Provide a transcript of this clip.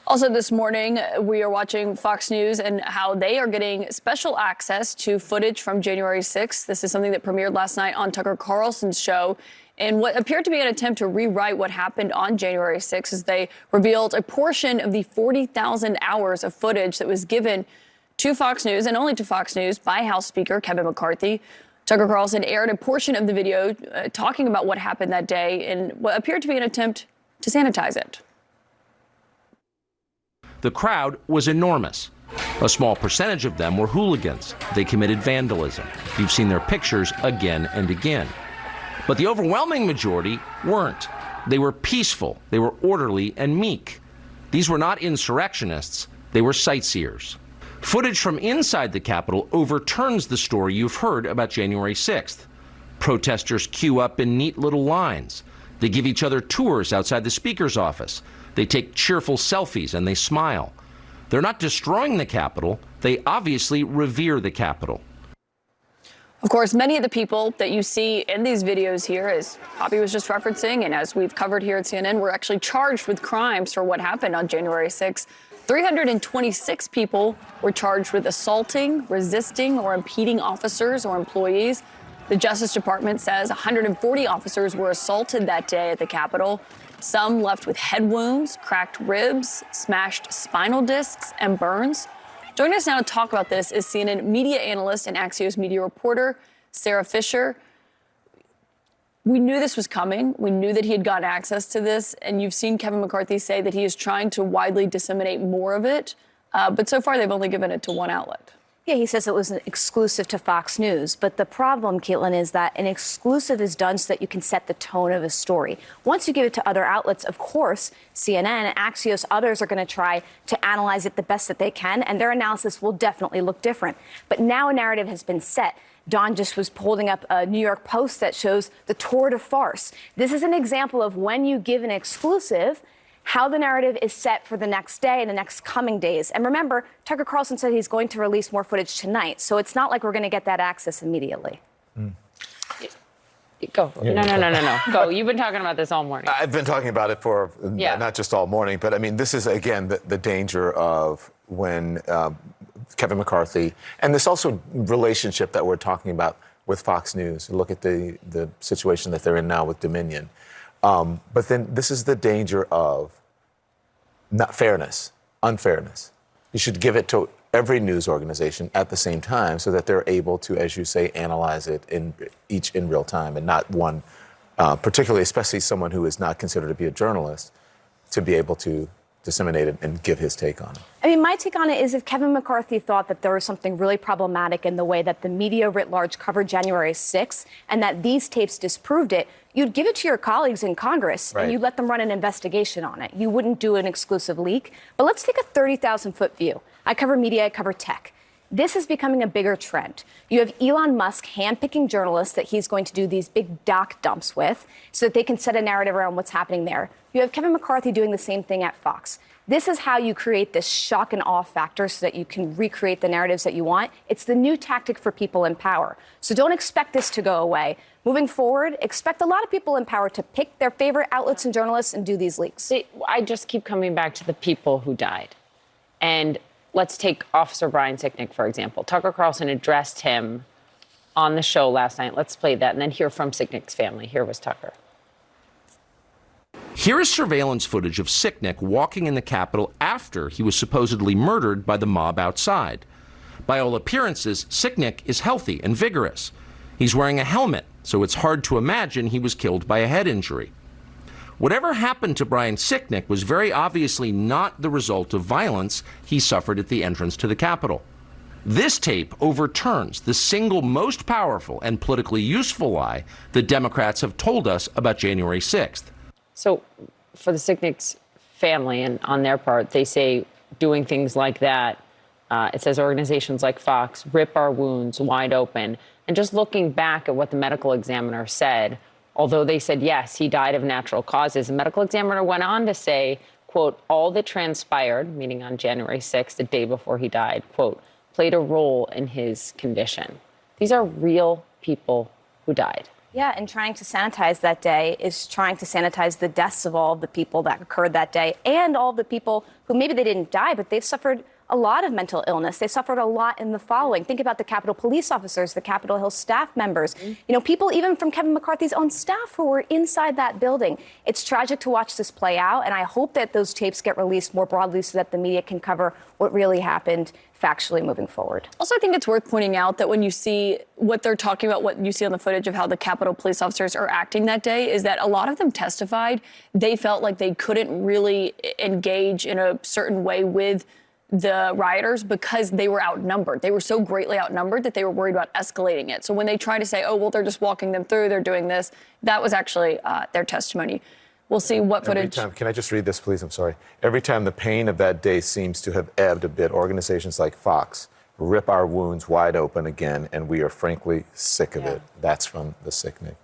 Also this morning, we are watching Fox News and how they are getting special access to footage from January 6th. This is something that premiered last night on Tucker Carlson's show. And what appeared to be an attempt to rewrite what happened on January 6th as they revealed a portion of the 40,000 hours of footage that was given to Fox News and only to Fox News by House Speaker Kevin McCarthy. Tucker Carlson aired a portion of the video talking about what happened that day in what appeared to be an attempt to sanitize it. The crowd was enormous. A small percentage of them were hooligans. They committed vandalism. You've seen their pictures again and again. But the overwhelming majority weren't. They were peaceful, they were orderly and meek. These were not insurrectionists, they were sightseers. Footage from inside the Capitol overturns the story you've heard about January 6th. Protesters queue up in neat little lines. They give each other tours outside the Speaker's office. They take cheerful selfies and they smile. They're not destroying the Capitol. They obviously revere the Capitol. Of course, many of the people that you see in these videos here, as Poppy was just referencing, and as we've covered here at CNN, were actually charged with crimes for what happened on January 6th. 326 people were charged with assaulting, resisting, or impeding officers or employees. The Justice Department says 140 officers were assaulted that day at the Capitol. Some left with head wounds, cracked ribs, smashed spinal discs, and burns. Joining us now to talk about this is CNN media analyst and Axios media reporter Sarah Fisher. We knew this was coming. We knew that he had gotten access to this, and you've seen Kevin McCarthy say that he is trying to widely disseminate more of it. But so far, they've only given it to one outlet. Yeah, he says it was an exclusive to Fox News. But the problem, Kaitlan, is that an exclusive is done so that you can set the tone of a story. Once you give it to other outlets, of course, CNN, Axios, others are going to try to analyze it the best that they can, and their analysis will definitely look different. But now a narrative has been set. Don just was holding up a New York Post that shows the tour de farce. This is an example of when you give an exclusive, how the narrative is set for the next day and the next coming days. And remember, Tucker Carlson said he's going to release more footage tonight, so it's not like we're going to get that access immediately. Go. No. Go. You've been talking about this all morning. I've been talking about it for not just all morning, but I mean, this is, again, the danger of when Kevin McCarthy, and this also relationship that we're talking about with Fox News. Look at the situation that they're in now with Dominion. But then this is the danger of not fairness, unfairness. You should give it to every news organization at the same time so that they're able to, as you say, analyze it in real time, and not one, particularly, especially someone who is not considered to be a journalist, to be able to disseminate it and give his take on it. I mean, my take on it is if Kevin McCarthy thought that there was something really problematic in the way that the media writ large covered January 6th and that these tapes disproved it, you'd give it to your colleagues in Congress and you'd let them run an investigation on it. You wouldn't do an exclusive leak. But let's take a 30,000-foot view. I cover media, I cover tech. This is becoming a bigger trend. You have Elon Musk handpicking journalists that he's going to do these big doc dumps with so that they can set a narrative around what's happening there. You have Kevin McCarthy doing the same thing at Fox. This is how you create this shock and awe factor so that you can recreate the narratives that you want. It's the new tactic for people in power. So don't expect this to go away. Moving forward, expect a lot of people in power to pick their favorite outlets and journalists and do these leaks. I just keep coming back to the people who died. And let's take Officer Brian Sicknick, for example. Tucker Carlson addressed him on the show last night. Let's play that and then hear from Sicknick's family. Here was Tucker. Here is surveillance footage of Sicknick walking in the Capitol after he was supposedly murdered by the mob outside. By all appearances, Sicknick is healthy and vigorous. He's wearing a helmet, so it's hard to imagine he was killed by a head injury. Whatever happened to Brian Sicknick was very obviously not the result of violence he suffered at the entrance to the Capitol. This tape overturns the single most powerful and politically useful lie the Democrats have told us about January 6th. So for the Sicknick's family and on their part, they say doing things like that, it says organizations like Fox rip our wounds wide open. And just looking back at what the medical examiner said, although they said, yes, he died of natural causes, the medical examiner went on to say, quote, all that transpired, meaning on January 6th, the day before he died, quote, played a role in his condition. These are real people who died. Yeah, and trying to sanitize that day is trying to sanitize the deaths of all the people that occurred that day and all the people who maybe they didn't die, but they've suffered a lot of mental illness. They suffered a lot in the following. Think about the Capitol police officers, the Capitol Hill staff members, people even from Kevin McCarthy's own staff who were inside that building. It's tragic to watch this play out, and I hope that those tapes get released more broadly so that the media can cover what really happened factually moving forward. Also, I think it's worth pointing out that when you see what they're talking about, what you see on the footage of how the Capitol police officers are acting that day, is that a lot of them testified they felt like they couldn't really engage in a certain way with the rioters because they were outnumbered. They were so greatly outnumbered that they were worried about escalating it. So when they try to say, oh, well, they're just walking them through, they're doing this, that was actually their testimony. We'll see what footage. Can I just read this, please? I'm sorry. Every time the pain of that day seems to have ebbed a bit, organizations like Fox rip our wounds wide open again, and we are frankly sick of it. That's from the Sicknick.